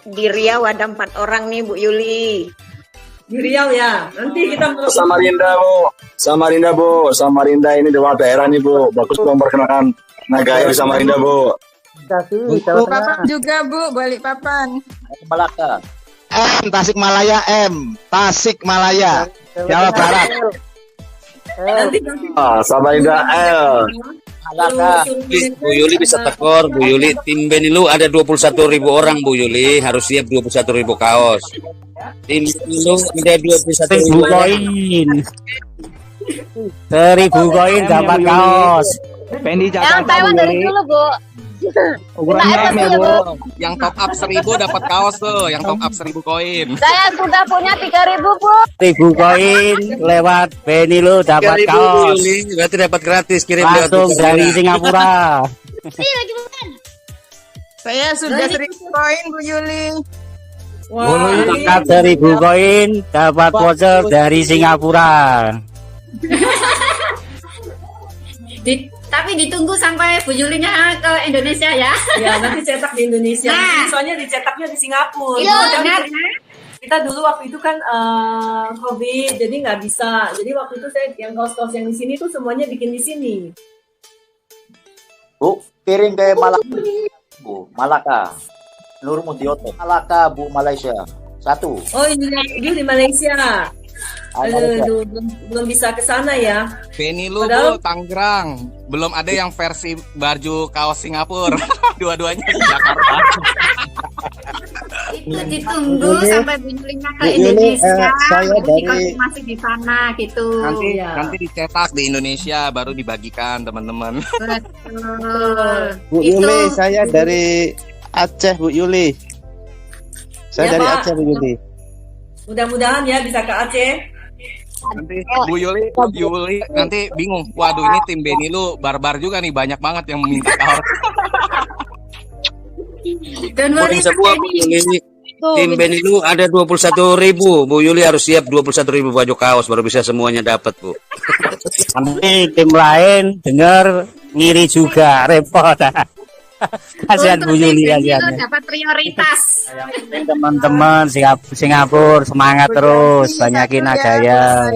Di Riau ada 4 orang nih Bu Yuli. Di Riau ya. Nanti kita Sama Rinda Bu. Sama Rinda Bu. Sama Rinda ini dewa daerah nih Bu. Bagus Bu memperkenalkan Nagaya di Samarinda Bu. Papan juga Bu, Balikpapan. Malaka. M Tasikmalaya M. Tasikmalaya. Jawa Barat. Samarinda L. Malaka. Bu Yuli bisa tekor, Bu Yuli. Tim Benilu ada 21.000 orang Bu Yuli, harus siap 21.000 kaos. Tim Benilu ada 21.000 koin. 1.000 koin dapat kaos. Fendi Yang Jakarta Bu Taiwan dari Yuli. dulu Bu. Ukurannya M ya, Bu. Yang top up 1.000 dapat kaos tuh, yang top up 1.000 koin. Saya sudah punya 3.000 Bu. 1.000 koin lewat Benilu dapat 3.000 Bu kaos. Yuli, berarti dapat gratis kirim lewat Langsung Twitter. dari Singapura. Saya sudah 1.000 koin Bu Yuli. Lengkap 1.000 koin dapat voucher dari Singapura. Tapi ditunggu sampai Bu Yulinya ke Indonesia ya. Ya, nanti cetak di Indonesia. Nah. Soalnya dicetaknya di Singapura. Iya, Kan benar. kita dulu waktu itu kan COVID, jadi nggak bisa. Jadi waktu itu saya yang kaos-kaos yang di sini tuh semuanya bikin di sini. Bu, kirim ke Malaka. Bu, Malaka. Nur Mudioto. Malaka Bu Malaysia. 1. Oh ini di Malaysia. Aduh, belum bisa ke sana ya. Benilu Padahal- Bu, Tangerang. Belum ada yang versi baju kaos Singapura. Dua-duanya di Jakarta. Itu ditunggu sampai Bu Yulinya ke Bu Yuli, Indonesia. saya Jadi dari- konfirmasi di sana gitu. Nanti dicetak di Indonesia baru dibagikan teman-teman. Betul. Bu Itu- Yuli, saya dari Aceh Bu Yuli. Saya Ya, dari Pak. Aceh Bu Yuli. Mudah-mudahan ya bisa ke Aceh. Nanti Bu Yuli nanti bingung. Waduh ini tim Benilu barbar juga nih, banyak banget yang meminta kaos. Dan Poin semua Bu Yuli. Tim Benilu ada 21.000. Bu Yuli harus siap 21.000 baju kaos baru bisa semuanya dapat Bu. Nanti tim lain dengar ngiri juga repot. Kasihan Bu Yuli Benilu kasihan. dapat prioritas. Teman-teman Singapura semangat terus, banyakin Nagaya.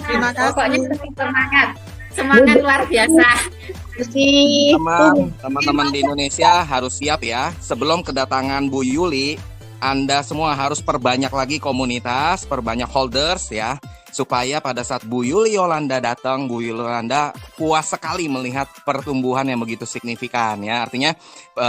Terima kasih. Pokoknya tetap semangat. Semangat luar biasa. Teman-teman di Indonesia harus siap ya. Sebelum kedatangan Bu Yuli, Anda semua harus perbanyak lagi komunitas, perbanyak holders ya. Supaya pada saat Bu Yuli Yolanda datang, Bu Yuli Yolanda puas sekali melihat pertumbuhan yang begitu signifikan ya. Artinya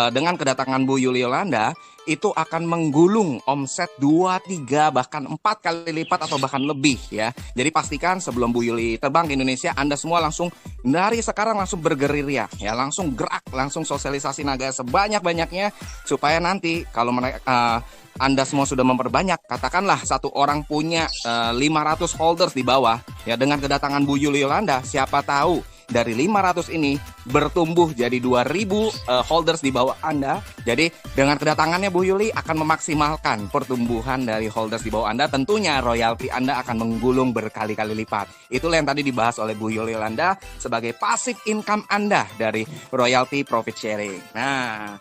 dengan kedatangan Bu Yuli Yolanda itu akan menggulung omset 2, 3, bahkan 4 kali lipat atau bahkan lebih ya. Jadi pastikan sebelum Bu Yuli terbang ke Indonesia, Anda semua langsung dari sekarang langsung bergerilya ya, langsung gerak, langsung sosialisasi Naga sebanyak-banyaknya supaya nanti kalau mereka Anda semua sudah memperbanyak, katakanlah satu orang punya 500 holders di bawah ya, dengan kedatangan Bu Yuli Yolanda, siapa tahu dari 500 ini bertumbuh jadi 2.000 holders di bawah Anda. Jadi dengan kedatangannya Bu Yuli akan memaksimalkan pertumbuhan dari holders di bawah Anda. Tentunya royalti Anda akan menggulung berkali-kali lipat. Itulah yang tadi dibahas oleh Bu Yuli Yolanda sebagai passive income Anda dari royalty profit sharing. Nah,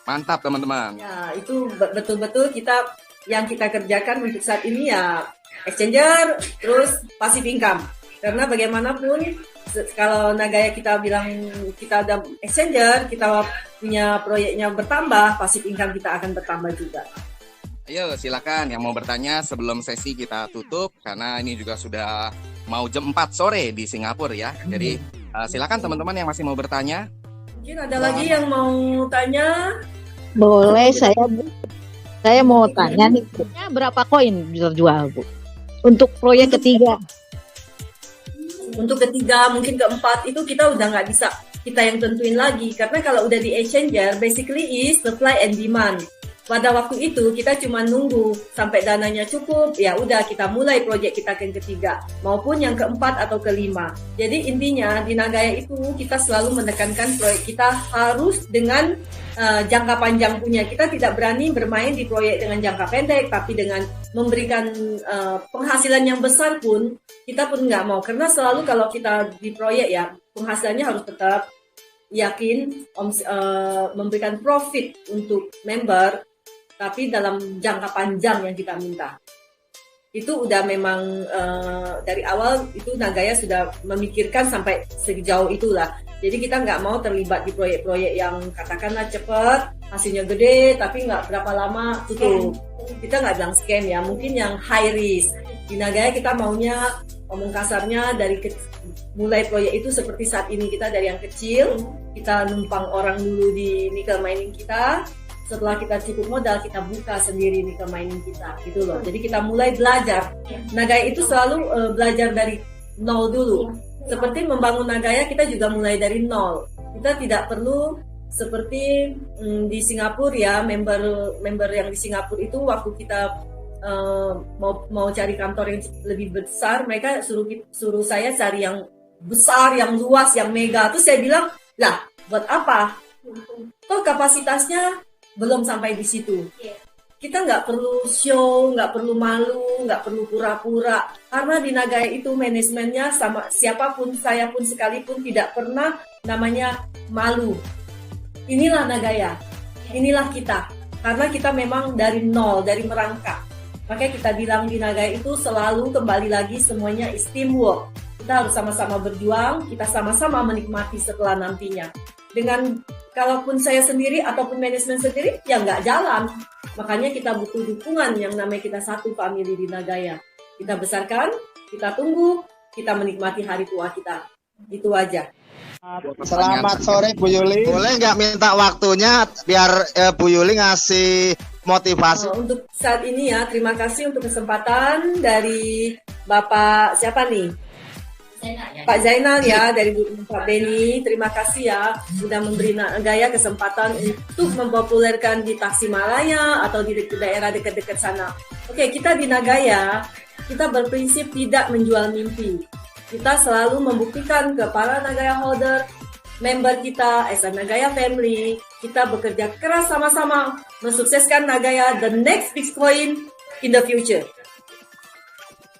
mantap teman-teman. Ya, itu betul-betul yang kita kerjakan untuk saat ini ya exchanger, terus passive income. Karena bagaimanapun kalau Nagaya kita bilang kita ada exchanger, kita punya proyeknya bertambah, passive income kita akan bertambah juga. Ayo silakan yang mau bertanya sebelum sesi kita tutup karena ini juga sudah mau jam 4 sore di Singapura ya. Jadi silakan teman-teman yang masih mau bertanya. Mungkin ada lagi yang mau tanya? Boleh saya mau tanya nih, berapa koin bisa jual Bu? Untuk proyek ketiga. Untuk ketiga, mungkin keempat itu kita udah nggak bisa kita yang tentuin lagi. Karena kalau udah di exchanger, basically is supply and demand. Pada waktu itu kita cuma nunggu sampai dananya cukup, ya udah kita mulai proyek kita yang ketiga maupun yang keempat atau kelima. Jadi intinya di Nagaya itu kita selalu menekankan proyek kita harus dengan jangka panjang punya. Kita tidak berani bermain di proyek dengan jangka pendek, tapi dengan memberikan penghasilan yang besar pun kita pun nggak mau. Karena selalu kalau kita di proyek ya penghasilannya harus tetap yakin memberikan profit untuk member, tapi dalam jangka panjang yang kita minta. Itu udah memang dari awal itu Nagaya sudah memikirkan sampai sejauh itulah. Jadi kita nggak mau terlibat di proyek-proyek yang katakanlah cepat, hasilnya gede, tapi nggak berapa lama tutup. Kita nggak bilang scam ya, mungkin yang high risk. Di Nagaya kita maunya, ngomong kasarnya, mulai proyek itu seperti saat ini kita dari yang kecil, kita numpang orang dulu di nickel mining kita. Setelah kita cukup modal, kita buka sendiri nickel mining kita, gitu loh. Jadi kita mulai belajar. Nagaya itu selalu belajar dari nol dulu. Seperti membangun Nagaya, kita juga mulai dari nol. Kita tidak perlu seperti di Singapura ya, member yang di Singapura itu waktu kita mau cari kantor yang lebih besar, mereka suruh saya cari yang besar, yang luas, yang mega. Terus saya bilang, lah buat apa? Toh kapasitasnya belum sampai di situ. Kita nggak perlu show, nggak perlu malu, nggak perlu pura-pura. Karena di Nagaya itu manajemennya sama siapapun, saya pun sekalipun tidak pernah namanya malu. Inilah Nagaya, inilah kita. Karena kita memang dari nol, dari merangkak. Makanya kita bilang di Nagaya itu selalu kembali lagi semuanya is teamwork. Kita harus sama-sama berjuang, kita sama-sama menikmati setelah nantinya. Dengan kalaupun saya sendiri ataupun manajemen sendiri, ya nggak jalan. Makanya kita butuh dukungan yang namanya kita satu family di Nagaya. Kita besarkan, kita tunggu, kita menikmati hari tua kita. Itu aja. Selamat sore Bu Yuli. Boleh nggak minta waktunya biar Bu Yuli ngasih motivasi? Untuk saat ini ya, terima kasih untuk kesempatan dari Bapak siapa nih? Pak Zainal ya, dari Pak Beni. Terima kasih ya sudah memberi Nagaya kesempatan untuk mempopulerkan di Tasikmalaya atau di daerah dekat-dekat sana. Oke, kita di Nagaya, kita berprinsip tidak menjual mimpi. Kita selalu membuktikan ke para Nagaya holder, member kita, as a Nagaya family, kita bekerja keras sama-sama mensukseskan Nagaya the next Bitcoin in the future.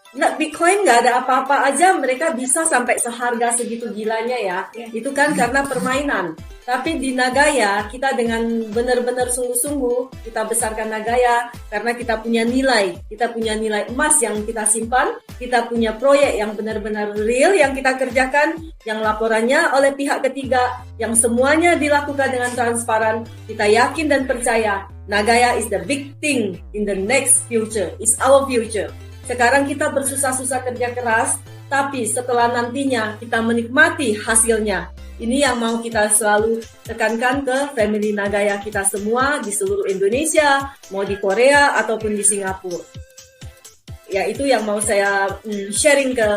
Nah, Bitcoin nggak ada apa-apa aja mereka bisa sampai seharga segitu gilanya ya. Itu kan karena permainan. Tapi di Nagaya kita dengan benar-benar sungguh-sungguh kita besarkan Nagaya karena kita punya nilai. Kita punya nilai emas yang kita simpan. Kita punya proyek yang benar-benar real yang kita kerjakan. Yang laporannya oleh pihak ketiga. Yang semuanya dilakukan dengan transparan. Kita yakin dan percaya Nagaya is the big thing in the next future. It's our future. Sekarang kita bersusah-susah kerja keras, tapi setelah nantinya kita menikmati hasilnya. Ini yang mau kita selalu tekankan ke family Nagaya kita semua di seluruh Indonesia, mau di Korea ataupun di Singapura. Ya itu yang mau saya sharing ke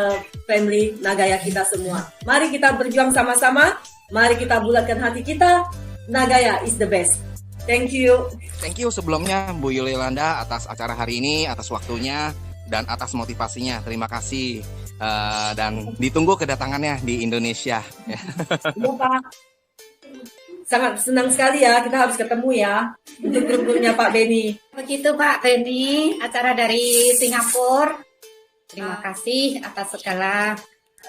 family Nagaya kita semua. Mari kita berjuang sama-sama, mari kita bulatkan hati kita, Nagaya is the best. Thank you. Thank you sebelumnya Bu Yulilanda atas acara hari ini, atas waktunya, dan atas motivasinya. Terima kasih dan ditunggu kedatangannya di Indonesia. Ya, Pak. Sangat senang sekali ya, kita harus ketemu ya untuk grup-grupnya Pak Beni. Begitu Pak Beni, acara dari Singapura. Terima kasih atas segala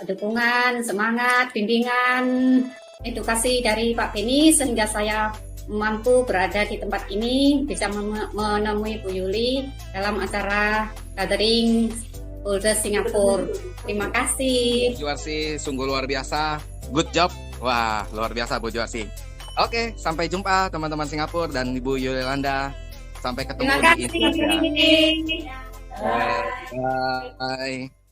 dukungan, semangat, bimbingan, edukasi dari Pak Beni sehingga saya mampu berada di tempat ini, bisa menemui Bu Yuli dalam acara gathering Polda Singapura. Terima kasih. Bu Juarsi sungguh luar biasa. Good job. Wah, luar biasa Bu Juarsi. Oke, sampai jumpa teman-teman Singapura dan Ibu Yolanda. Sampai ketemu Terima di kasih. Indonesia. Bye.